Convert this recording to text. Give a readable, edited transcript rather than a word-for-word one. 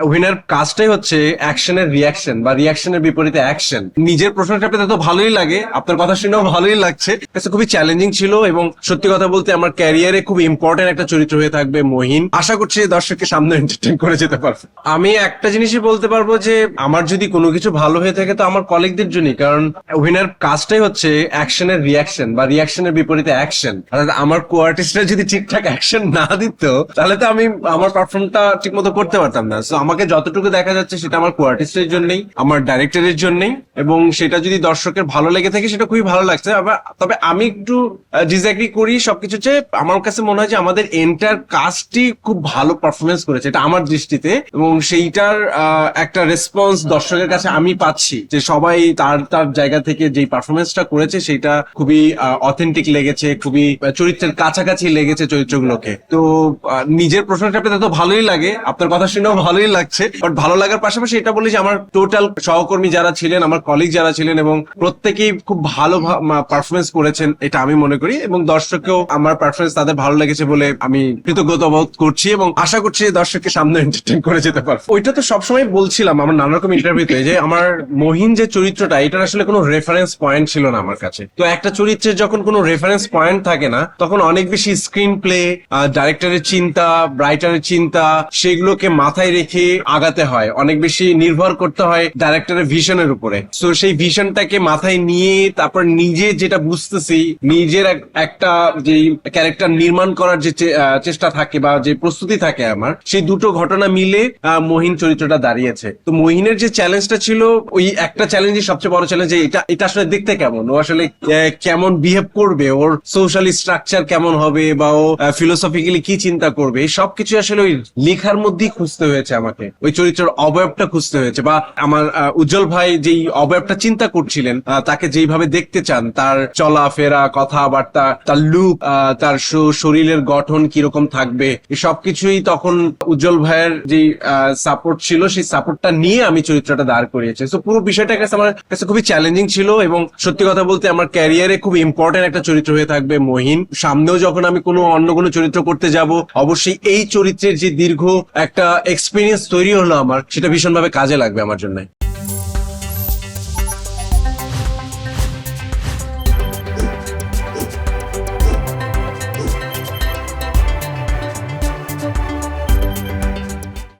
অভিনয়ের কাজটাই হচ্ছে অ্যাকশনের রিয়াকশন বা রিয়াকশনের বিপরীতে অ্যাকশন। নিজের প্রশ্নটা পেতে তো ভালোই লাগে, আপনার কথা শুনেও ভালোই লাগছে। কাছে খুবই চ্যালেঞ্জিং ছিল এবং সত্যি কথা বলতে আমার ক্যারিয়ারে খুব ইম্পর্টেন্ট একটা চরিত্র হয়ে থাকবে মহিন। আশা করছি দর্শককে সামনে এন্টারটেইন করে যেতে পারবে। আমি একটা জিনিসই বলতে পারবো যে আমার যদি কোনো কিছু ভালো হয়ে থাকে তো আমার কলিগদের জন্যই, কারণ অভিনয়ের কাজটাই হচ্ছে অ্যাকশনের রিয়াকশন বা রিয়াকশনের বিপরীতে অ্যাকশন। অর্থাৎ আমার কো আর্টিস্টরা যদি ঠিকঠাক অ্যাকশন না দিত তাহলে তো আমি আমার পারফর্মটা ঠিক মতো করতে পারতাম না। সো আমাকে যতটুকু দেখা যাচ্ছে সেটা আমার কো আর্টিস্টের জন্যই, আমার ডাইরেক্টরের জন্যই, এবং সেটা যদি দর্শকের ভালো লেগে থাকে সেটা খুবই ভালো লাগছে। তবে আমি একটু ডিসএগ্রি করি সবকিছু চেয়ে। আমার কাছে মনে হয় যে আমাদের এন্টার কাস্টই খুব ভালো পারফরমেন্স করেছে, এটা আমার দৃষ্টিতে, এবং সেইটার একটা রেসপন্স দর্শকের কাছে আমি পাচ্ছি যে সবাই তার তার জায়গা থেকে যেই পারফরমেন্সটা করেছে সেটা খুবই অথেন্টিক লেগেছে, খুবই চরিত্রের কাছাকাছি লেগেছে চরিত্রগুলোকে। তো নিজের প্রশ্নটা পেতে তো ভালোই লাগে, আপনার কথা শুনেও ভালোই লাগছে। বাট ভালো লাগার পাশাপাশি এটা বলি যে আমার টোটাল সহকর্মী যারা ছিলেন, আমার কলিগ যারা ছিলেন, এবং প্রত্যেকেই খুব ভালো পারফরমেন্স করেছেন এটা আমি মনে করি, এবং দর্শককেও আমার পারফরমেন্স তাদের ভালো লেগেছে বলে আমি কৃতজ্ঞতা বোধ করছি এবং আশা করছি দর্শককে সামনে এন্টারটেইন করে যেতে পারবো। ওইটা তো সবসময় বলছিলাম আমার নানা রকম ইন্টারভিউতে যে আমার মহিন যে চরিত্রটা, এটার আসলে কোনো রেফারেন্স পয়েন্ট ছিল না আমার কাছে। তো একটা চরিত্রের যখন কোনো রেফারেন্স পয়েন্ট থাকে না তখন অনেক বেশি স্ক্রিন প্লে, ডাইরেক্টরের চিন্তা, রাইটারের চিন্তা, সেগুলোকে মাথায় রেখে আগাতে হয়, অনেক বেশি নির্ভর করতে হয় ডাইরেক্টরের ভিশনের উপরে। সো সেই ভিশনটাকে মাথায় নিয়ে তারপর নিজে যেটা বুঝতেছি, নিজের একটা যে ক্যারেক্টার নির্মাণ করার যে চেষ্টা থাকে বা যে প্রস্তুতি থাকে আমার, সেই দুটো ঘটনা মিলে মহিন চরিত্রটা দাঁড়িয়েছে। তো মহিনের যে চ্যালেঞ্জটা ছিল, ওই একটা চ্যালেঞ্জই সবচেয়ে বড় চ্যালেঞ্জ, যে এটা আসলে দেখতে কেমন, ও আসলে কেমন বিহেভ করবে, ওর সোশ্যাল স্ট্রাকচার কেমন হবে, বা ও ফিলোসফিক্যালি কি চিন্তা করবে, সবকিছু আসলে ওই লেখার মধ্যেই খুঁজতে হয়েছে আমাকে, ওই চরিত্রের অবয়বটা খুঁজতে হয়েছে। বা আমার উজ্জ্বল ভাই যেই অবয়বটা চিন্তা করছিলেন, তাকে যেইভাবে দেখতে চান, তার চলাফেরা, কথাবার্তা, তার লুক, তার শরীরের গঠন কিরকম থাকবে, এই সবকিছুই তখন উজ্জ্বল ভাইয়ের যে সাপোর্ট ছিল, সেই সাপোর্টটা নিয়ে আমি চরিত্রটা দাঁড় করিয়েছি। তো পুরো বিষয়টা কাছে আমার কাছে খুবই চ্যালেঞ্জিং ছিল, এবং সত্যি কথা বলতে আমার ক্যারিয়ারে খুব ইম্পর্টেন্ট একটা চরিত্র হয়ে থাকবে মহিন। সামনেও যখন আমি অন্য কোনো চরিত্র করতে যাব, অবশ্যই এই চরিত্রের যে দীর্ঘ একটা এক্সপিরিয়েন্স তৈরি হলো আমার, সেটা ভীষণভাবে কাজে লাগবে আমার জন্য।